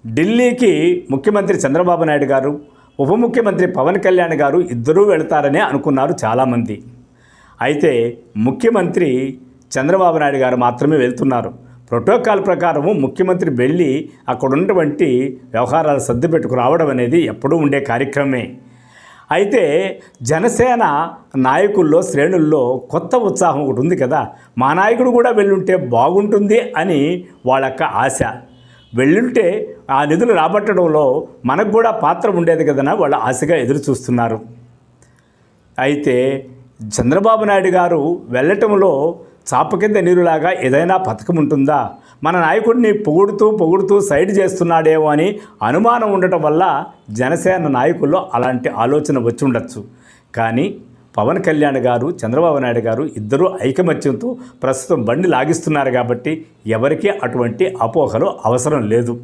ఢిల్లీకి ముఖ్యమంత్రి చంద్రబాబు నాయుడు గారు, ఉప ముఖ్యమంత్రి పవన్ కళ్యాణ్ గారు ఇద్దరూ వెళతారనే అనుకున్నారు చాలామంది. అయితే ముఖ్యమంత్రి చంద్రబాబు నాయుడు గారు మాత్రమే వెళ్తున్నారు. ప్రోటోకాల్ ప్రకారము ముఖ్యమంత్రి వెళ్ళి అక్కడ ఉన్నటువంటి వ్యవహారాలు సర్దిపెట్టుకు రావడం అనేది ఎప్పుడూ ఉండే కార్యక్రమమే. అయితే జనసేన నాయకుల్లో శ్రేణుల్లో కొత్త ఉత్సాహం ఒకటి ఉంది కదా, మా నాయకుడు కూడా వెళ్ళుంటే బాగుంటుంది అని వాళ్ళ ఆశ. వెళ్ళుంటే ఆ నిధులు రాబట్టడంలో మనకు కూడా పాత్ర ఉండేది కదనా వాళ్ళ ఆశగా ఎదురు చూస్తున్నారు. అయితే చంద్రబాబు నాయుడు గారు వెళ్ళటంలో చాప కింద నీరులాగా ఏదైనా పథకం ఉంటుందా, మన నాయకుడిని పొగుడుతూ సైడ్ చేస్తున్నాడేమో అని అనుమానం ఉండటం వల్ల జనసేన నాయకుల్లో అలాంటి ఆలోచన వచ్చి ఉండొచ్చు. కానీ పవన్ కళ్యాణ్ గారు, చంద్రబాబు నాయుడు గారు ఇద్దరూ ఐకమత్యంతో ప్రస్తుతం బండి లాగిస్తున్నారు కాబట్టి ఎవరికీ అటువంటి అపోహలు అవసరం లేదు.